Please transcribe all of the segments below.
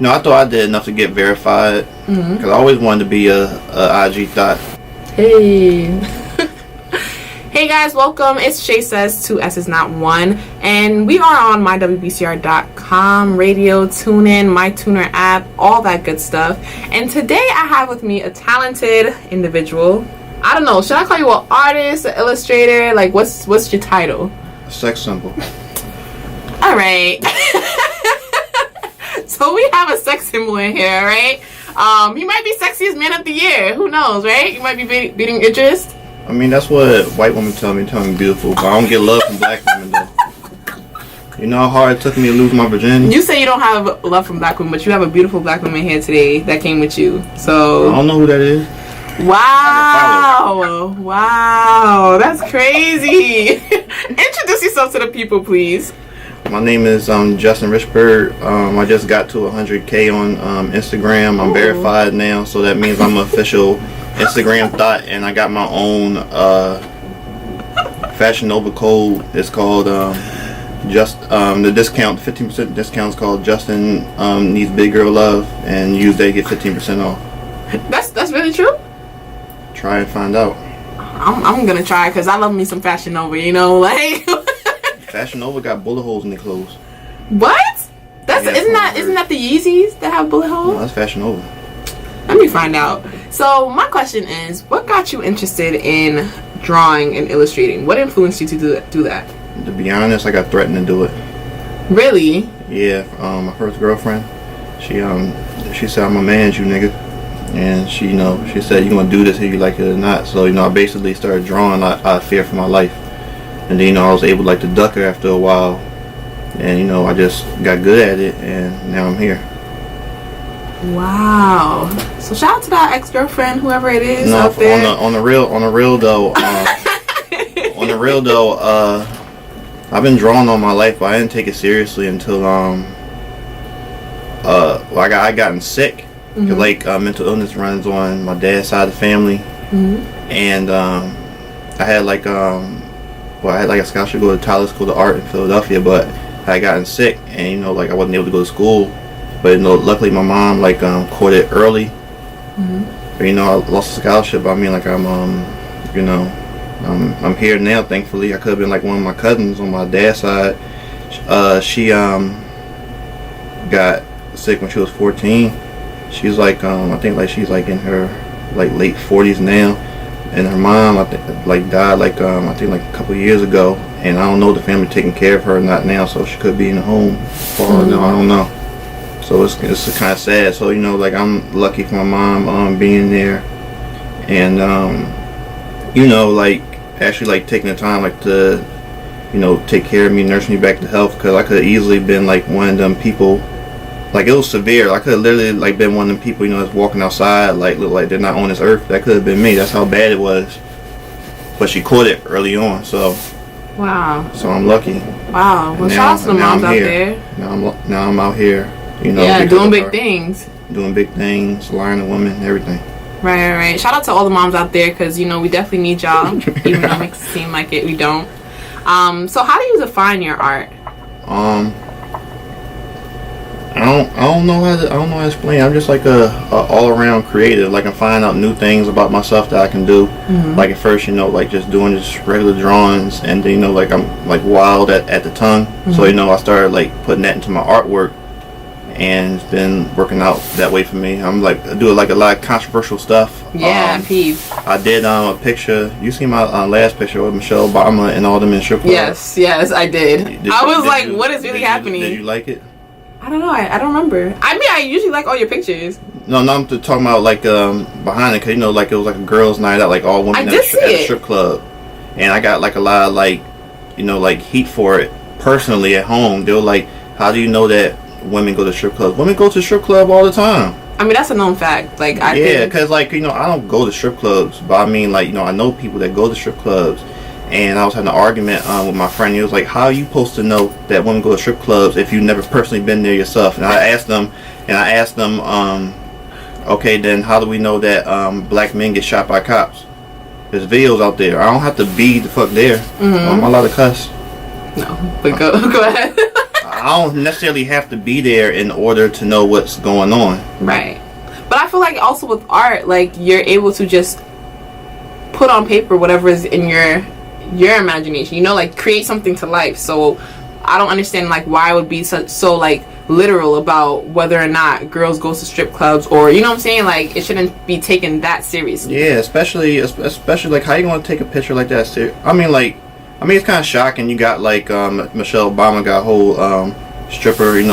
No, I thought I did enough to get verified. Because I always wanted to be a IG thot. Hey. Hey guys, welcome. It's Shaysayss, 2 S's not 1. And we are on mywbcr.com, radio, TuneIn, MyTuner app, all that good stuff. And today I have with me a talented individual. I don't know, should I call you an artist, an illustrator? Like, what's your title? Sex symbol. Alright. So we have a sex symbol in here, right? He might be sexiest man of the year. Who knows, right? You might be beating Idris. I mean, that's what white women tell me beautiful, but I don't get love from black women, though. You know how hard it took me to lose my virginity? You say you don't have love from black women, but you have a beautiful black woman here today that came with you. So I don't know who that is. Wow. Wow. That's crazy. Introduce yourself to the people, please. My name is Justin Richburg. I just got to 100K on Instagram. I'm verified now, so that means I'm an official Instagram thot, and I got my own Fashion Nova code. It's called the discount, 15% discount is called Justin Needs Big Girl Love, and use they get 15% off. That's really true? Try and find out. I'm gonna try because I love me some Fashion Nova, you know, like. Fashion Nova got bullet holes in their clothes. What? Isn't that the Yeezys that have bullet holes? No, that's Fashion Nova. Let me find out. So my question is, what got you interested in drawing and illustrating? What influenced you to do that? To be honest, I got threatened to do it. Really? Yeah. My first girlfriend, she said, "I'm a man, you nigga," and she said, "You gonna do this if you like it or not." So I basically started drawing out of fear for my life. And then, I was able to duck her after a while. And, I just got good at it, and now I'm here. Wow. So shout out to that ex-girlfriend, whoever it is out there. On the real though, I've been drawing all my life, but I didn't take it seriously until I gotten sick. Cause mental illness runs on my dad's side of the family. And I had a scholarship to go to Tyler School of Art in Philadelphia, but I had gotten sick, and I wasn't able to go to school. But luckily my mom caught it early. But, I lost the scholarship. I mean, I'm here now. Thankfully, I could have been like one of my cousins on my dad's side. She got sick when she was 14. She's I think she's in her late 40s now. And her mom, I think, died I think a couple of years ago, and I don't know if the family taking care of her or not now, so she could be in the home for her now. I don't know. So it's kind of sad. So I'm lucky for my mom being there, and actually taking the time to take care of me, nurse me back to health, because I could have easily been one of them people. It was severe. I could have literally been one of them people, that's walking outside, look like they're not on this earth. That could have been me. That's how bad it was. But she caught it early on, so. Wow. So I'm lucky. Wow. Well, shout out to the moms out there. Now I'm out here, Yeah, doing big things. Doing big things, lying to women, everything. Right. Shout out to all the moms out there, because, we definitely need y'all, even though it makes it seem like it, we don't. So how do you define your art? I don't know how to explain. I'm just a all around creative. I'm finding out new things about myself that I can do. At first, just doing just regular drawings, and then I'm wild at the tongue. So I started putting that into my artwork, and it's been working out that way for me. I'm doing a lot of controversial stuff. Yeah, peep. I did a picture. You see my last picture with Michelle Obama and all them in strip club. Yes, I did. I was what is really happening? Did you like it? I don't know. I don't remember. I mean, I usually like all your pictures. No, I'm talking about behind it, because it was a girls' night out, all women at a strip club, and I got a lot of heat for it personally at home. They were "How do you know that women go to strip clubs?" Women go to strip club all the time. I mean, that's a known fact. Because I don't go to strip clubs, but I mean, I know people that go to strip clubs. And I was having an argument with my friend. He was like, "How are you supposed to know that women go to strip clubs if you've never personally been there yourself?" And I asked them, okay, then how do we know that black men get shot by cops? There's videos out there. I don't have to be the fuck there. I'm allowed to cuss. No, but go ahead. I don't necessarily have to be there in order to know what's going on. Right. But I feel like also with art, like, you're able to just put on paper whatever is in your imagination, you know, like create something to life. So I don't understand like why it would be so like literal about whether or not girls go to strip clubs, or you know what I'm saying, like it shouldn't be taken that seriously. Yeah, especially like how you gonna take a picture like that I mean it's kind of shocking. You got like Michelle Obama got a whole stripper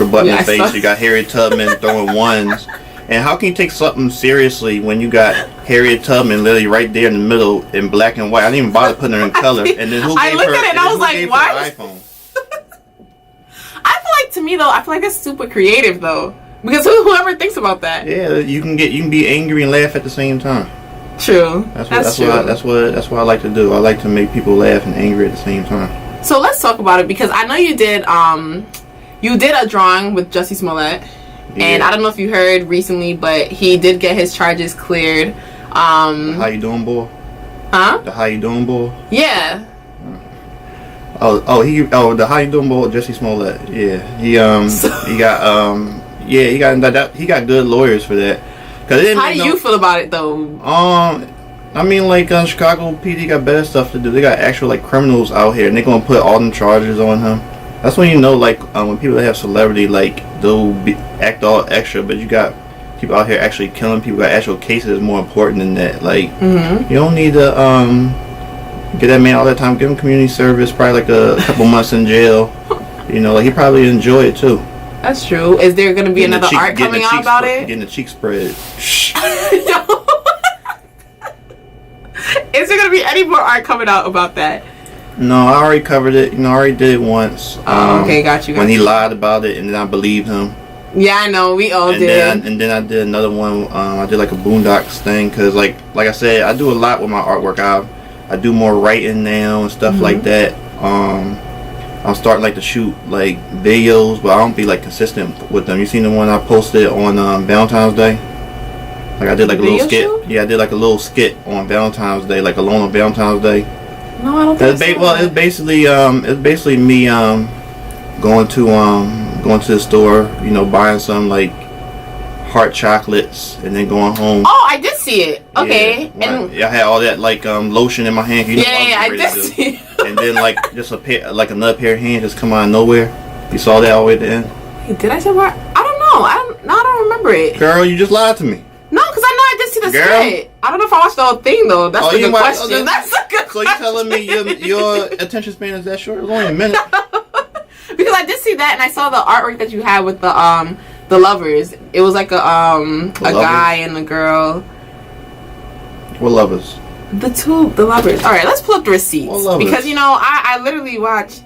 butt in the face. You got Harriet Tubman throwing ones. And how can you take something seriously when you got Harriet Tubman literally right there in the middle in black and white? I didn't even bother putting her in color. And then who gave her and I was like, why? iPhone? I feel like, to me though, I feel like that's super creative though, because whoever thinks about that. Yeah, you can be angry and laugh at the same time. True. That's true. That's what I like to do. I like to make people laugh and angry at the same time. So let's talk about it, because I know you did a drawing with Jussie Smollett. Yeah. And I don't know if you heard recently, but he did get his charges cleared. The how you doing, boy? Huh? The how you doing, boy? Yeah. The how you doing, boy? Jussie Smollett. Yeah, he got good lawyers for that. How do you feel about it though? I mean, like Chicago PD got better stuff to do. They got actual like criminals out here, and they're gonna put all them charges on him. That's when you know, like, when people have celebrity, like, they'll act all extra, but you got people out here actually killing people. Got actual cases is more important than that. Like, you don't need to get that man all that time. Give him community service, probably like a couple months in jail. You know, like he probably enjoy it too. That's true. Is there going to be another art coming out about it? Getting the cheek spread. Is there going to be any more art coming out about that? No, I already covered it. You know, I already did it once. Okay, got you. When he lied about it, and then I believed him. Yeah, I know. We all did. And then I did another one. I did like a Boondocks thing, because like I said, I do a lot with my artwork. I do more writing now and stuff like that. I'm starting like to shoot like videos, but I don't be like consistent with them. You seen the one I posted on Valentine's Day? Like I did like a little skit. Show? Yeah, I did like a little skit on Valentine's Day, like Alone on Valentine's Day. No, I don't think so. Well, it's basically me going to the store, you know, buying some like heart chocolates, and then going home. Oh, I did see it. Okay. Yeah, and I had all that like lotion in my hand. You know I did see it. And then like just another pair of hands just come out of nowhere. You saw that all the way at the end? Hey, did I say what? I don't know. I don't remember it. Girl, you just lied to me. No, because I know I did see the skit. I don't know if I watched the whole thing though. That's a good question. That's a good question. So you telling me your attention span is that short? It was only a minute. Because I did see that, and I saw the artwork that you had with the lovers. It was like a guy and a girl. What lovers? The lovers. All right, let's pull up the receipts, because you know I literally watch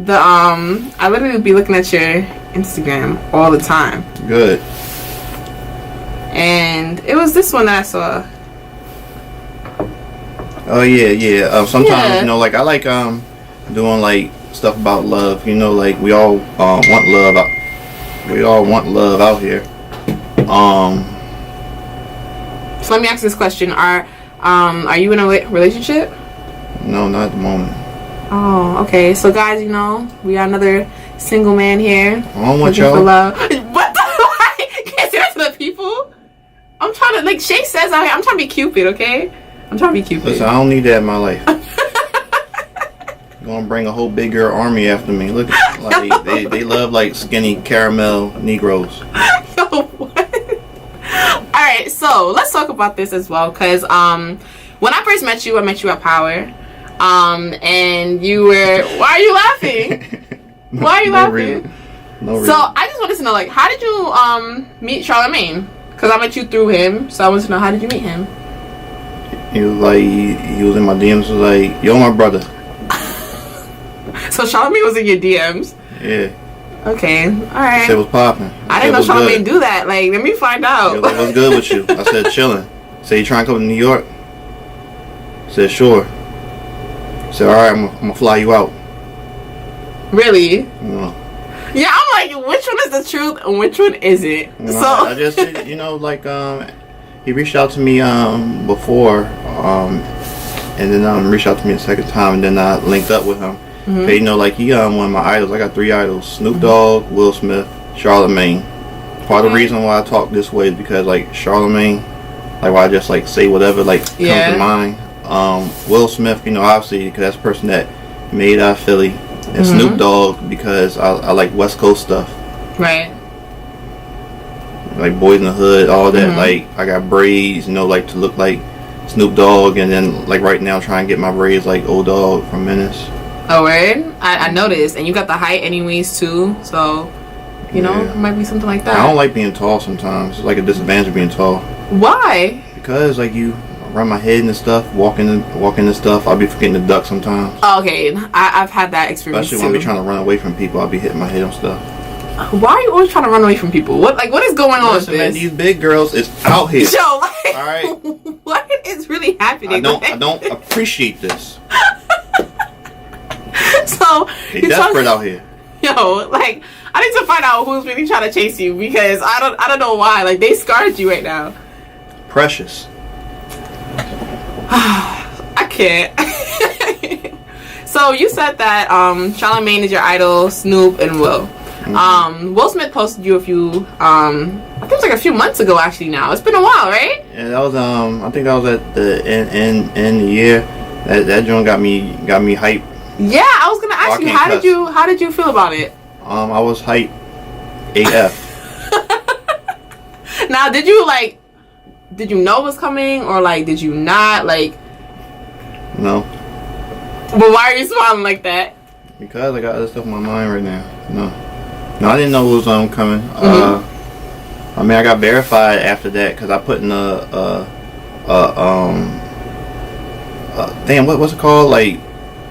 I literally be looking at your Instagram all the time. Good. And it was this one that I saw. Oh yeah. Sometimes you know, like I like doing like stuff about love. You know, like we all want love. We all want love out here. So let me ask this question: Are you in a relationship? No, not at the moment. Oh, okay. So guys, you know, we got another single man here. I don't want y'all. What the? You can't say that to the people. I'm trying to, like Shaysayss out here, I'm trying to be Cupid, okay? I'm trying to be Cupid. Listen, I don't need that in my life. You're gonna bring a whole big girl army after me. Look, like they love like skinny caramel Negroes. Yo, what? Alright, so let's talk about this as well, because when I first met you at Power. And you were, why are you laughing? Why are you laughing? No reason. So I just wanted to know, like, how did you meet Charlamagne? Because I met you through him, so I wanted to know, how did you meet him? He was like, he was in my DMs, was like, yo, my brother. So Charlamagne was in your DMs? Yeah. Okay, alright. Said was popping. I didn't know Charlamagne do that. Like, let me find out. He was like, what's good with you? I said, chilling. Said, you trying to come to New York? Said, sure. Said, alright, I'm gonna fly you out. Really? No. Yeah, I'm like, which one is the truth and which one isn't? No, so I just, you know, like, he reached out to me before, and then reached out to me a second time, and then I linked up with him. Okay, you know, like he one of my idols. I got 3 idols: Snoop Dogg, Will Smith, Charlamagne. Part of the reason why I talk this way is because like Charlamagne, like why I just like say whatever like comes to mind. Will Smith, you know, obviously because that's the person that made Philly, and Snoop Dogg because I like West Coast stuff. Right. Like Boys in the Hood, all that. Like I got braids, you know, like to look like Snoop Dogg, and then like right now trying to get my braids like Old Dog from Menace. Oh, right. I noticed, and you got the height anyways too, so you know it might be something like that. I don't like being tall sometimes. It's like a disadvantage of being tall. Why? Because like you around my head and stuff, walking and stuff, I'll be forgetting to duck sometimes. Oh, okay, I've had that experience. Especially when I be trying to run away from people, I'll be hitting my head on stuff. Why are you always trying to run away from people? What is going on with this? Man, these big girls is out here. Yo, like, all right, what is really happening? I don't appreciate this. So they desperate out here. Yo, like I need to find out who's really trying to chase you because I don't know why. Like they scarred you right now. Precious. I can't. So you said that Charlamagne is your idol, Snoop and Will. Will Smith posted you a few I think it was like a few months ago actually now. It's been a while, right? Yeah, that was I think that was at the end of the year. That joint got me hyped. Yeah, I was gonna ask you how did you feel about it? I was hyped AF. Now did you know it was coming or like did you not like? No. But why are you smiling like that? Because I got other stuff in my mind right now. No, I didn't know it was coming. I mean, I got verified after that because I put in damn, what's it called? Like,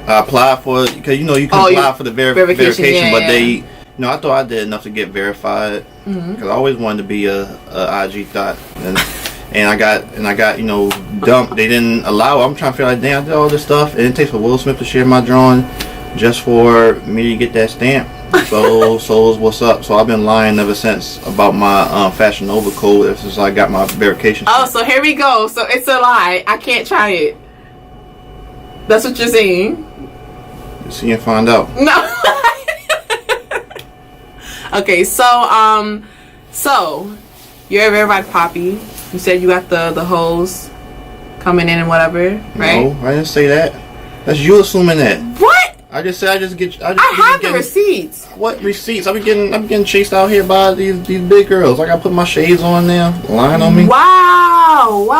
I applied for it because you know you can apply for the verification, but they, you know, I thought I did enough to get verified because I always wanted to be a IG thot, and I got you know dumped. They didn't allow it. I'm trying to feel like damn, I did all this stuff, and it takes for Will Smith to share my drawing just for me to get that stamp. So what's up? So I've been lying ever since about my Fashion Nova code ever since I got my verification. Oh, so here we go. So it's a lie. I can't try it. That's what you're saying. See and find out. No. Okay, so you're a verified poppy. You said you got the hoes coming in and whatever, right? No, I didn't say that. That's you assuming that. What? I just said I have the receipts. What receipts? I'm getting chased out here by these big girls. I gotta put my shades on now, lying on me. Wow.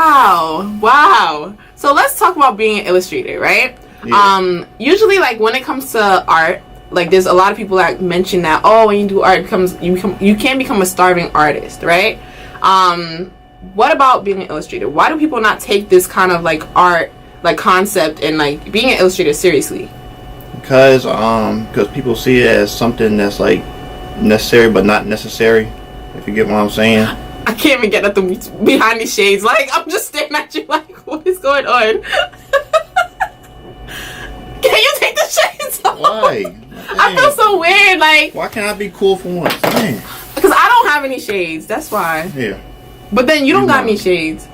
So let's talk about being an illustrator, right? Yeah. Usually, like when it comes to art, like there's a lot of people that mention that when you do art, you can become a starving artist, right? What about being an illustrator? Why do people not take this kind of like art, like concept, and like being an illustrator seriously? Because people see it as something that's like necessary but not necessary. If you get what I'm saying. I can't even get nothing behind these shades. Like I'm just staring at you like, what is going on? Can you take the shades off? Why? I feel so weird. Like, why can't I be cool for once? Because I don't have any shades. That's why. Yeah. But then you don't got any shades.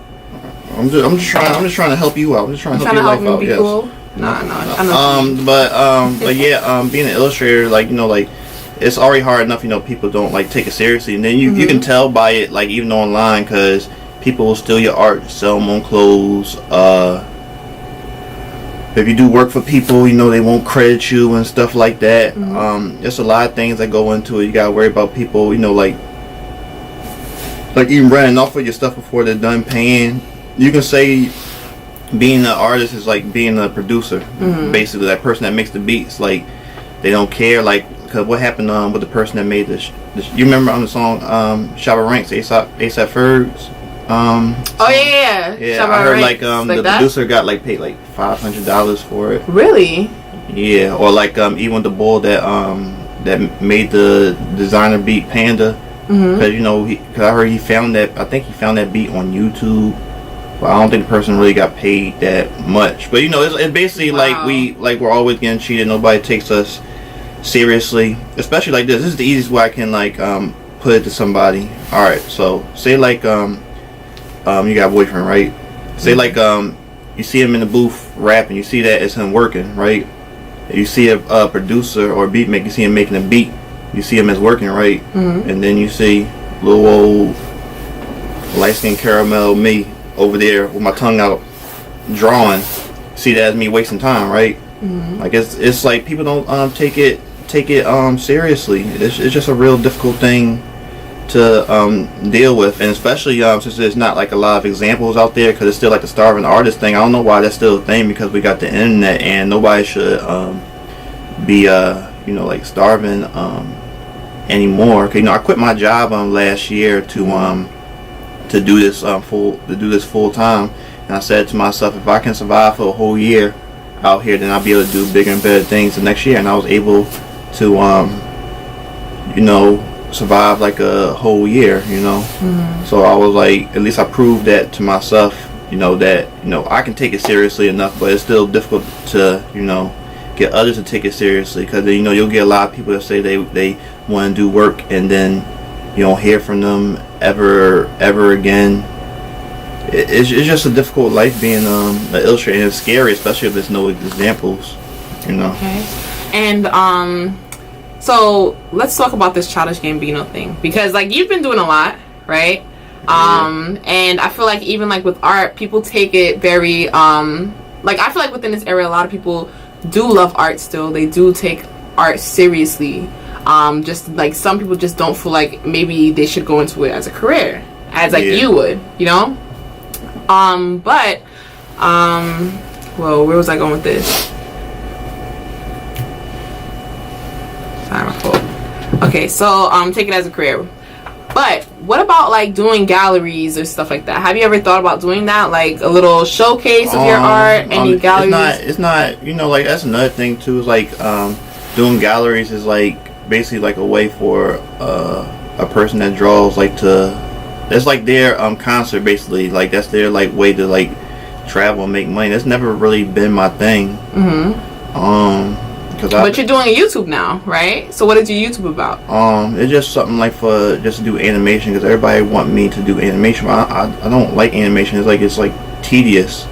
I'm just trying to help you out. I'm just trying to help your life out. Yes. Cool? No. I know. But yeah, being an illustrator, like, you know, like, it's already hard enough, you know, people don't like take it seriously, and then you can tell by it, like, even online, because people will steal your art, sell them on clothes. If you do work for people, you know, they won't credit you and stuff like that. There's a lot of things that go into it. You gotta worry about people, you know, like even running off with your stuff before they're done paying. You can say being an artist is like being a producer. Basically, that person that makes the beats, like, they don't care, like, because what happened with the person that made this you remember on the song Charlamagne, ASAP Ferg's yeah. I heard like the producer got like paid like $500 for it. Really? Yeah. Or like even the boy that made the designer beat Panda, because you know because I heard he found that beat on YouTube, but I don't think the person really got paid that much. But you know it's basically like we're always getting cheated. Nobody takes us seriously, especially like this. This is the easiest way I can like put it to somebody. All right, so say like you got a boyfriend, right? Say like you see him in the booth rapping, you see that it's him working, right? You see a producer or a beat maker, you see him making a beat, you see him as working, right? And then you see little old light-skinned caramel me over there with my tongue out drawing. See that as me wasting time, right? Like it's like people don't take it seriously. It's just a real difficult thing to deal with, and especially since there's not like a lot of examples out there, because it's still like the starving artist thing. I don't know why that's still a thing, because we got the internet, and nobody should be like starving anymore. 'Cause, I quit my job last year to do this full time, and I said to myself, if I can survive for a whole year out here, then I'll be able to do bigger and better things the next year. And I was able to survive like a whole year, so I was like, at least I proved that to myself, that I can take it seriously enough. But it's still difficult to get others to take it seriously, because you'll get a lot of people that say they want to do work, and then you don't hear from them ever again. It's just a difficult life being an illustrator, and it's scary, especially if there's no examples. Okay. And so let's talk about this Childish Gambino thing, because like you've been doing a lot, right? And I feel like even like with art, people take it very like, I feel like within this area, a lot of people do love art still. They do take art seriously. Just like some people just don't feel like maybe they should go into it as a career, as like you would, but well, where was I going with this? Sorry, my fault. Okay, so take it as a career. But what about like doing galleries or stuff like that? Have you ever thought about doing that, like a little showcase of your art? Any galleries? It's not. Like that's another thing too. Is like doing galleries is like basically like a way for a person that draws like to. That's like their concert basically. Like that's their like way to like travel and make money. That's never really been my thing. But you're doing a YouTube now, right? So what is your YouTube about? It's just something like for just to do animation, because everybody want me to do animation. I don't like animation. It's like tedious.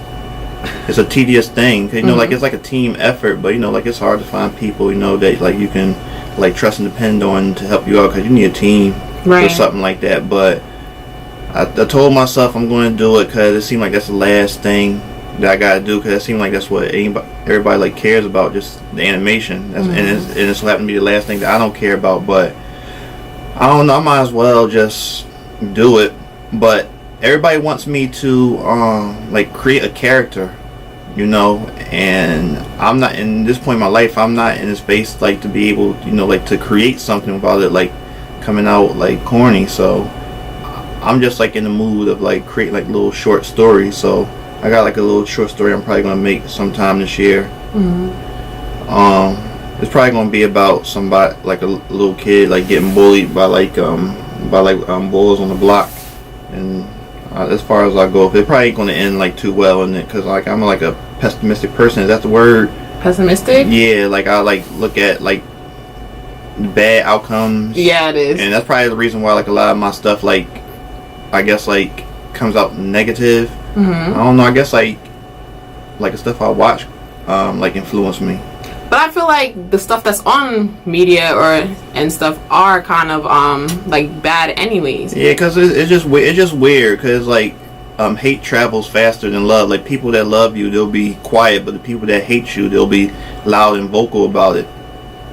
It's a tedious thing. Cause, like it's like a team effort, but like it's hard to find people that like you can like trust and depend on to help you out, because you need a team for something like that. But I told myself I'm going to do it because it seemed like that's the last thing that I gotta do, because it seemed like that's what everybody like cares about, just the animation. And it's happened to be the last thing that I don't care about. But I don't know, I might as well just do it. But everybody wants me to like create a character, and I'm not in this point in my life. I'm not in a space like to be able, like to create something without it like coming out like corny. So I'm just like in the mood of like create like little short stories. So I got like a little short story I'm probably gonna make sometime this year. It's probably gonna be about somebody, like a little kid, like getting bullied by bulls on the block. And as far as I go, it probably ain't gonna end like too well in it, because like I'm like a pessimistic person. Is that the word? Pessimistic? Yeah, like I like look at like bad outcomes. Yeah, it is. And that's probably the reason why like a lot of my stuff like I guess like comes out negative. I don't know, I guess like the stuff I watch like influence me. But I feel like the stuff that's on media and stuff are kind of like bad anyways. Yeah, because it's just weird, because like hate travels faster than love. Like people that love you, they'll be quiet, but the people that hate you, they'll be loud and vocal about it.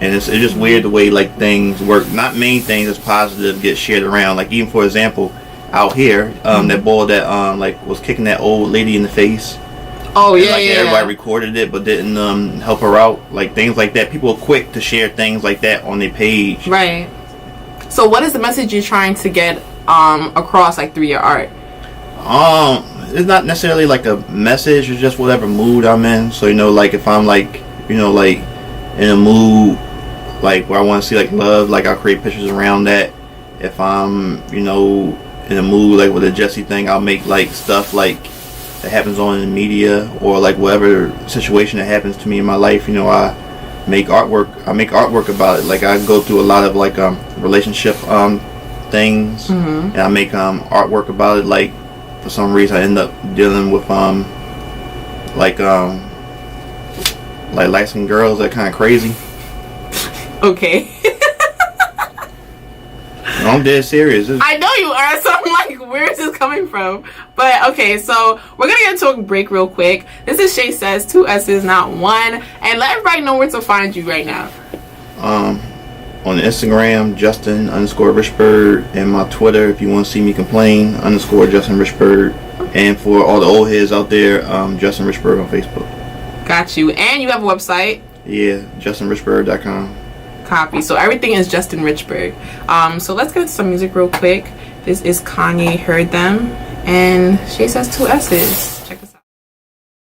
And it's just weird the way like things work. Not many things that's positive get shared around. Like even for example, out here, that boy that like was kicking that old lady in the face. Oh yeah, like, everybody recorded it but didn't help her out. Like things like that. People are quick to share things like that on their page. Right. So what is the message you're trying to get across like through your art? It's not necessarily like a message. It's just whatever mood I'm in. So like if I'm like like in a mood like where I want to see like love, like I'll create pictures around that. If I'm in a mood like with a Jesse thing, I'll make like stuff like that happens on the media, or like whatever situation that happens to me in my life. I make artwork about it. Like I go through a lot of like relationship things, and I make artwork about it. Like for some reason I end up dealing with like some girls that kind of crazy. Okay. I'm dead serious. I know you are, so I'm like, where is this coming from? But okay, so we're gonna get into a break real quick. This is Shaysayss, 2 S's, not 1, and let everybody know where to find you right now. On Instagram, Justin_Richburg, and my Twitter, if you want to see me complain, _Justin Richburg, and for all the old heads out there, Justin Richburg on Facebook. Got you. And you have a website? Yeah, JustinRichburg.com. Copy. So everything is Justin Richburg. So let's get into some music real quick. This is Kanye, Heard Them, and Shaysayss, 2 S's.